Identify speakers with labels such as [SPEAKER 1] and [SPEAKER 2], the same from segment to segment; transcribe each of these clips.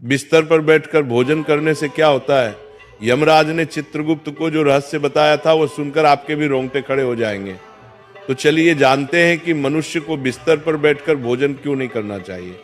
[SPEAKER 1] बिस्तर पर बैठकर भोजन करने से क्या होता है? यमराज ने चित्रगुप्त को जो रहस्य बताया था वो सुनकर आपके भी रोंगटे खड़े हो जाएंगे। तो चलिए जानते हैं कि मनुष्य को बिस्तर पर बैठकर भोजन क्यों नहीं करना चाहिए।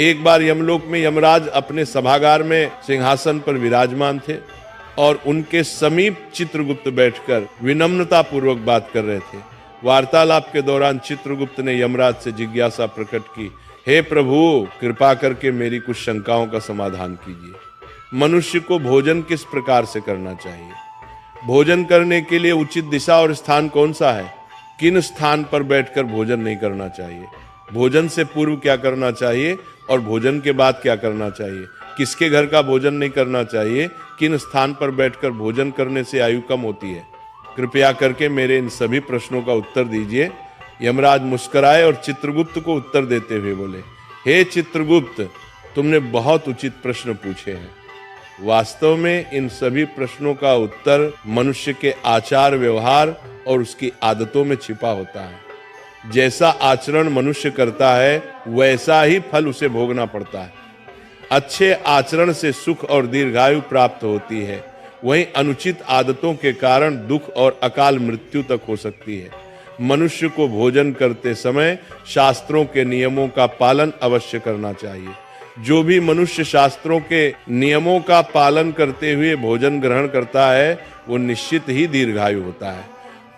[SPEAKER 1] एक बार यमलोक में यमराज अपने सभागार में सिंहासन पर विराजमान थे और उनके समीप चित्रगुप्त बैठकर विनम्रता पूर्वक बात कर रहे थे। वार्तालाप के दौरान चित्रगुप्त ने यमराज से जिज्ञासा प्रकट की, हे प्रभु, कृपा करके मेरी कुछ शंकाओं का समाधान कीजिए। मनुष्य को भोजन किस प्रकार से करना चाहिए? भोजन करने के लिए उचित दिशा और स्थान कौन सा है? किन स्थान पर बैठकर भोजन नहीं करना चाहिए? भोजन से पूर्व क्या करना चाहिए और भोजन के बाद क्या करना चाहिए? किसके घर का भोजन नहीं करना चाहिए? किन स्थान पर बैठकर भोजन करने से आयु कम होती है? कृपया करके मेरे इन सभी प्रश्नों का उत्तर दीजिए। यमराज मुस्कुराए और चित्रगुप्त को उत्तर देते हुए बोले, हे चित्रगुप्त, तुमने बहुत उचित प्रश्न पूछे हैं। वास्तव में इन सभी प्रश्नों का उत्तर मनुष्य के आचार व्यवहार और उसकी आदतों में छिपा होता है। जैसा आचरण मनुष्य करता है वैसा ही फल उसे भोगना पड़ता है। अच्छे आचरण से सुख और दीर्घायु प्राप्त होती है, वहीं अनुचित आदतों के कारण दुख और अकाल मृत्यु तक हो सकती है। मनुष्य को भोजन करते समय शास्त्रों के नियमों का पालन अवश्य करना चाहिए। जो भी मनुष्य शास्त्रों के नियमों का पालन करते हुए भोजन ग्रहण करता है वो निश्चित ही दीर्घायु होता है।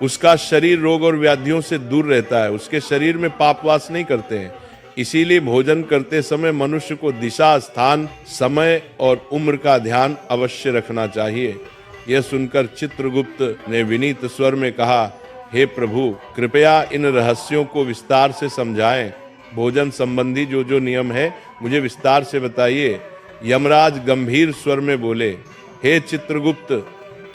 [SPEAKER 1] उसका शरीर रोग और व्याधियों से दूर रहता है, उसके शरीर में पाप वास नहीं करते हैं। इसीलिए भोजन करते समय मनुष्य को दिशा, स्थान, समय और उम्र का ध्यान अवश्य रखना चाहिए। यह सुनकर चित्रगुप्त ने विनीत स्वर में कहा, हे प्रभु, कृपया इन रहस्यों को विस्तार से समझाएं। भोजन संबंधी जो जो नियम है मुझे विस्तार से बताइए। यमराज गंभीर स्वर में बोले, हे चित्रगुप्त,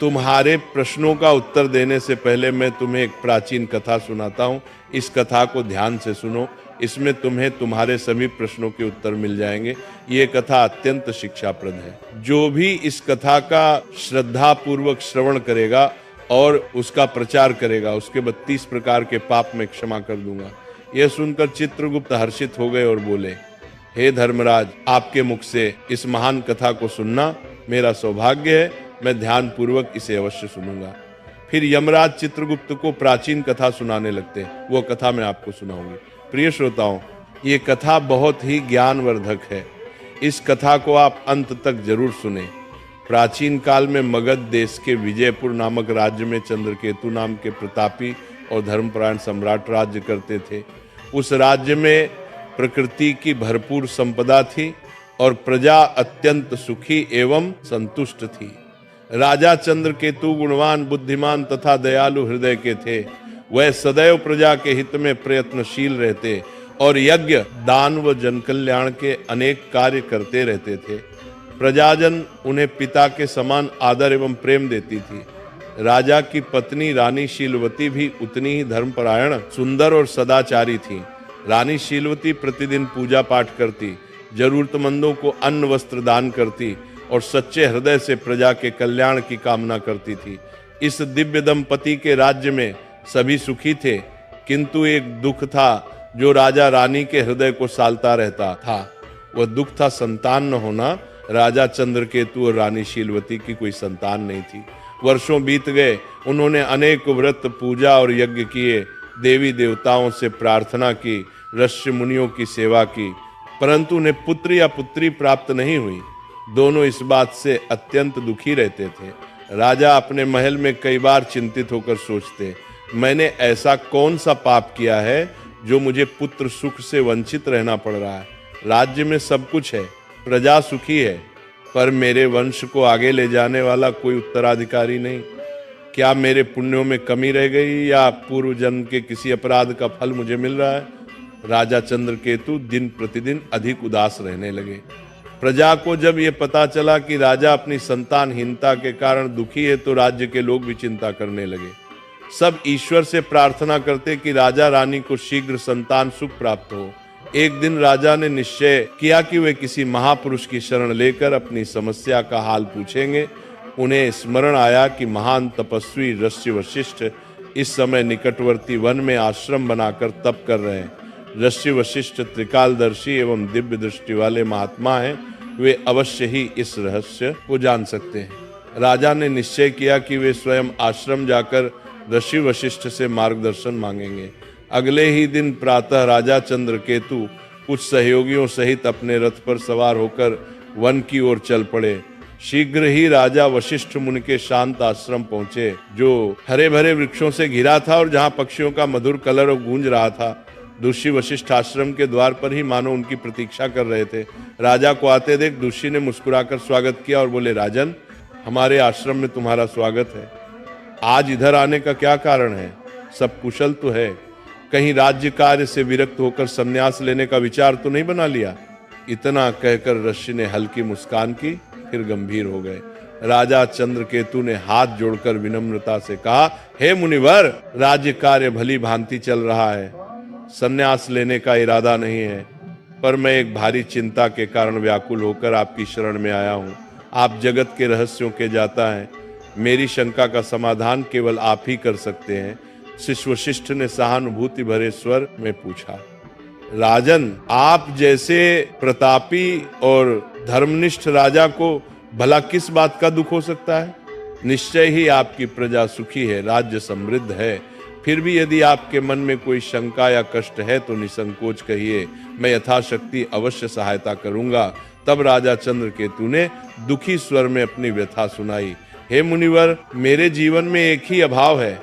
[SPEAKER 1] तुम्हारे प्रश्नों का उत्तर देने से पहले मैं तुम्हें एक प्राचीन कथा सुनाता हूँ। इस कथा को ध्यान से सुनो, इसमें तुम्हें तुम्हारे सभी प्रश्नों के उत्तर मिल जाएंगे। ये कथा अत्यंत शिक्षाप्रद है। जो भी इस कथा का श्रद्धा पूर्वक श्रवण करेगा और उसका प्रचार करेगा, उसके 32 प्रकार के पाप मैं क्षमा कर दूंगा। यह सुनकर चित्रगुप्त हर्षित हो गए और बोले, हे धर्मराज, आपके मुख से इस महान कथा को सुनना मेरा सौभाग्य है। मैं ध्यान पूर्वक इसे अवश्य सुनूंगा। फिर यमराज चित्रगुप्त को प्राचीन कथा सुनाने लगते हैं। वो कथा मैं आपको सुनाऊंगी। प्रिय श्रोताओं, ये कथा बहुत ही ज्ञानवर्धक है। इस कथा को आप अंत तक जरूर सुने। प्राचीन काल में मगध देश के विजयपुर नामक राज्य में चंद्रकेतु नाम के प्रतापी और धर्मपरायण सम्राट राज्य करते थे। उस राज्य में प्रकृति की भरपूर संपदा थी और प्रजा अत्यंत सुखी एवं संतुष्ट थी। राजा चंद्रकेतु गुणवान, बुद्धिमान तथा दयालु हृदय के थे। वह सदैव प्रजा के हित में प्रयत्नशील रहते और यज्ञ, दान व जनकल्याण के अनेक कार्य करते रहते थे। प्रजाजन उन्हें पिता के समान आदर एवं प्रेम देती थी। राजा की पत्नी रानी शीलवती भी उतनी ही धर्मपरायण, सुंदर और सदाचारी थी। रानी शीलवती प्रतिदिन पूजा पाठ करती, जरूरतमंदों को अन्न वस्त्र दान करती और सच्चे हृदय से प्रजा के कल्याण की कामना करती थी। इस दिव्य दंपति के राज्य में सभी सुखी थे, किंतु एक दुख था जो राजा रानी के हृदय को सालता रहता था। वह दुख था संतान न होना। राजा चंद्रकेतु और रानी शीलवती की कोई संतान नहीं थी। वर्षों बीत गए, उन्होंने अनेक व्रत, पूजा और यज्ञ किए, देवी देवताओं से प्रार्थना की, ऋषि मुनियों की सेवा की, परंतु उन्हें पुत्र या पुत्री प्राप्त नहीं हुई। दोनों इस बात से अत्यंत दुखी रहते थे। राजा अपने महल में कई बार चिंतित होकर सोचते, मैंने ऐसा कौन सा पाप किया है जो मुझे पुत्र सुख से वंचित रहना पड़ रहा है। राज्य में सब कुछ है, प्रजा सुखी है, पर मेरे वंश को आगे ले जाने वाला कोई उत्तराधिकारी नहीं। क्या मेरे पुण्यों में कमी रह गई या पूर्व जन्म के किसी अपराध का फल मुझे मिल रहा है? राजा चंद्रकेतु दिन प्रतिदिन अधिक उदास रहने लगे। प्रजा को जब ये पता चला कि राजा अपनी संतानहीनता के कारण दुखी है तो राज्य के लोग भी चिंता करने लगे। सब ईश्वर से प्रार्थना करते कि राजा रानी को शीघ्र संतान सुख प्राप्त हो। एक दिन राजा ने निश्चय किया कि वे किसी महापुरुष की शरण लेकर अपनी समस्या का हाल पूछेंगे। उन्हें स्मरण आया कि महान तपस्वी ऋषि वशिष्ठ इस समय निकटवर्ती वन में आश्रम बनाकर तप कर रहे हैं। ऋषि वशिष्ठ त्रिकालदर्शी एवं दिव्य दृष्टि वाले महात्मा हैं। वे अवश्य ही इस रहस्य को जान सकते हैं। राजा ने निश्चय किया कि वे स्वयं आश्रम जाकर ऋषि वशिष्ठ से मार्गदर्शन मांगेंगे। अगले ही दिन प्रातः राजा चंद्रकेतु कुछ सहयोगियों सहित अपने रथ पर सवार होकर वन की ओर चल पड़े। शीघ्र ही राजा वशिष्ठ मुनि के शांत आश्रम पहुंचे, जो हरे भरे वृक्षों से घिरा था और जहां पक्षियों का मधुर कलरव गूंज रहा था। ऋषि वशिष्ठ आश्रम के द्वार पर ही मानो उनकी प्रतीक्षा कर रहे थे। राजा को आते देख ऋषि ने मुस्कुराकर स्वागत किया और बोले, राजन, हमारे आश्रम में तुम्हारा स्वागत है। आज इधर आने का क्या कारण है? सब कुशल तो है? कहीं राज्य कार्य से विरक्त होकर संन्यास लेने का विचार तो नहीं बना लिया? इतना कहकर ऋषि ने हल्की मुस्कान की, फिर गंभीर हो गए। राजा चंद्रकेतु ने हाथ जोड़कर विनम्रता से कहा, हे मुनिवर, राज्य कार्य भली भांति चल रहा है, संन्यास लेने का इरादा नहीं है, पर मैं एक भारी चिंता के कारण व्याकुल होकर आपकी शरण में आया हूँ। आप जगत के रहस्यों के जाता है, मेरी शंका का समाधान केवल आप ही कर सकते हैं। शिष्य वशिष्ठ ने सहानुभूति भरे स्वर में पूछा, राजन, आप जैसे प्रतापी और धर्मनिष्ठ राजा को भला किस बात का दुख हो सकता है? निश्चय ही आपकी प्रजा सुखी है, राज्य समृद्ध है। फिर भी यदि आपके मन में कोई शंका या कष्ट है तो निसंकोच कहिए, मैं यथाशक्ति अवश्य सहायता करूंगा। तब राजा चंद्रकेतु ने दुखी स्वर में अपनी व्यथा सुनाई। हे मुनिवर, मेरे जीवन में एक ही अभाव है,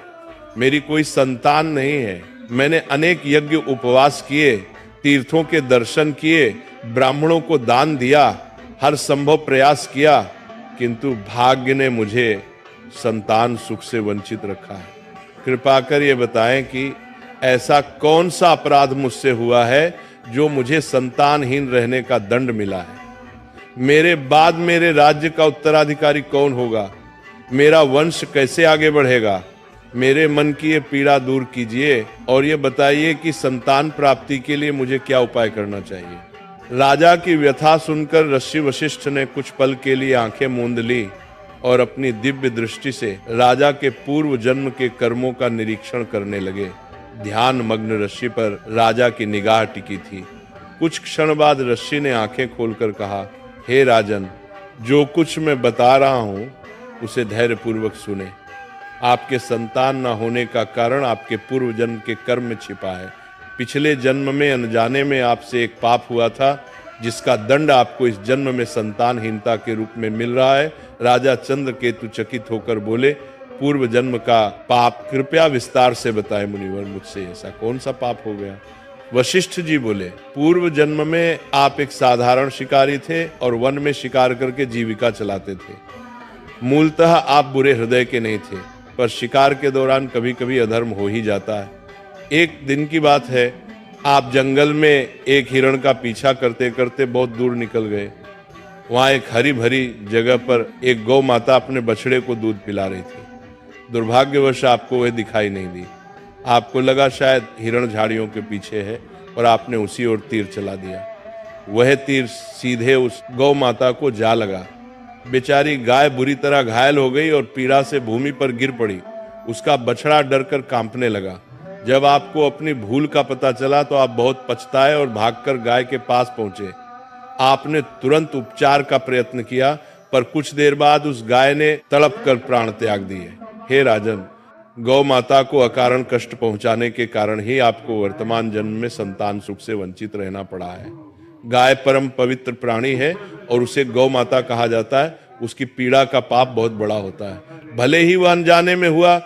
[SPEAKER 1] मेरी कोई संतान नहीं है। मैंने अनेक यज्ञ उपवास किए, तीर्थों के दर्शन किए, ब्राह्मणों को दान दिया, हर संभव प्रयास किया, किंतु भाग्य ने मुझे संतान सुख से वंचित रखा है। कृपा कर ये बताएं कि ऐसा कौन सा अपराध मुझसे हुआ है जो मुझे संतानहीन रहने का दंड मिला है? मेरे बाद मेरे राज्य का उत्तराधिकारी कौन होगा? मेरा वंश कैसे आगे बढ़ेगा? मेरे मन की ये पीड़ा दूर कीजिए और ये बताइए कि संतान प्राप्ति के लिए मुझे क्या उपाय करना चाहिए। राजा की व्यथा सुनकर ऋषि वशिष्ठ ने कुछ पल के लिए आंखें मूंद ली और अपनी दिव्य दृष्टि से राजा के पूर्व जन्म के कर्मों का निरीक्षण करने लगे। ध्यान मग्न ऋषि पर राजा की निगाह टिकी थी। कुछ क्षण बाद ऋषि ने आंखें खोलकर कहा, हे राजन, जो कुछ मैं बता रहा हूं उसे धैर्यपूर्वक सुने। आपके संतान न होने का कारण आपके पूर्व जन्म के कर्म में छिपा है। पिछले जन्म में अनजाने में आपसे एक पाप हुआ था, जिसका दंड आपको इस जन्म में संतानहीनता के रूप में मिल रहा है। राजा चंद्रकेतु चकित होकर बोले, पूर्व जन्म का पाप कृपया विस्तार से बताएं मुनिवर, मुझसे ऐसा कौन सा पाप हो गया? वशिष्ठ जी बोले, पूर्व जन्म में आप एक साधारण शिकारी थे और वन में शिकार करके जीविका चलाते थे। मूलतः आप बुरे हृदय के नहीं थे, पर शिकार के दौरान कभी कभी अधर्म हो ही जाता है। एक दिन की बात है, आप जंगल में एक हिरण का पीछा करते करते बहुत दूर निकल गए। वहां एक हरी भरी जगह पर एक गौ माता अपने बछड़े को दूध पिला रही थी। दुर्भाग्यवश आपको वह दिखाई नहीं दी। आपको लगा शायद हिरण झाड़ियों के पीछे है और आपने उसी ओर तीर चला दिया। वह तीर सीधे उस गौ माता को जा लगा। बेचारी गाय बुरी तरह घायल हो गई और पीड़ा से भूमि पर गिर पड़ी। उसका बछड़ा डरकर कांपने लगा। जब आपको अपनी भूल का पता चला तो आप बहुत पछताए और भागकर गाय के पास पहुंचे। आपने तुरंत उपचार का प्रयत्न किया, पर कुछ देर बाद उस गाय ने तड़प कर प्राण त्याग दिए। हे राजन, गौ माता को अकारण कष्ट पहुंचाने के कारण ही आपको वर्तमान जन्म में संतान सुख से वंचित रहना पड़ा है। गाय परम पवित्र प्राणी है और उसे गौ माता कहा जाता है। उसकी पीड़ा का पाप बहुत बड़ा होता है। भले ही वह अनजाने में हुआ,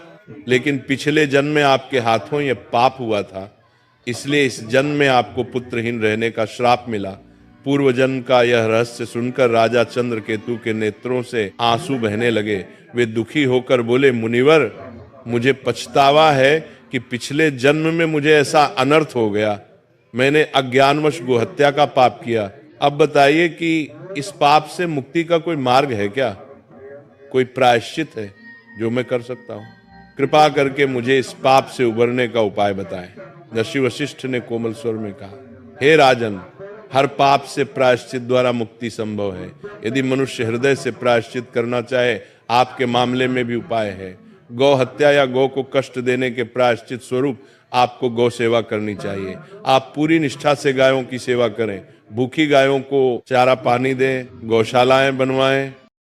[SPEAKER 1] लेकिन पिछले जन्म में आपके हाथों यह पाप हुआ था, इसलिए इस जन्म में आपको पुत्रहीन रहने का श्राप मिला। पूर्व जन्म का यह रहस्य सुनकर राजा चंद्रकेतु के नेत्रों से आंसू बहने लगे। वे दुखी होकर बोले, मुनिवर, मुझे पछतावा है कि पिछले जन्म में मुझे ऐसा अनर्थ हो गया। मैंने अज्ञानवश गोहत्या का पाप किया। अब बताइए कि इस पाप से मुक्ति का कोई मार्ग है क्या? कोई प्रायश्चित है जो मैं कर सकता हूँ? कृपा करके मुझे इस पाप से उबरने का उपाय बताएं। ऋषि वशिष्ठ ने कोमल स्वर में कहा, हे राजन, हर पाप से प्रायश्चित द्वारा मुक्ति संभव है। यदि मनुष्य हृदय से प्रायश्चित करना चाहे, आपके मामले में भी उपाय है। गौ हत्या या गौ को कष्ट देने के प्रायश्चित स्वरूप आपको गौ सेवा करनी चाहिए। आप पूरी निष्ठा से गायों की सेवा करें, भूखी गायों को चारा पानी दें, गौशालाएं बनवाएं,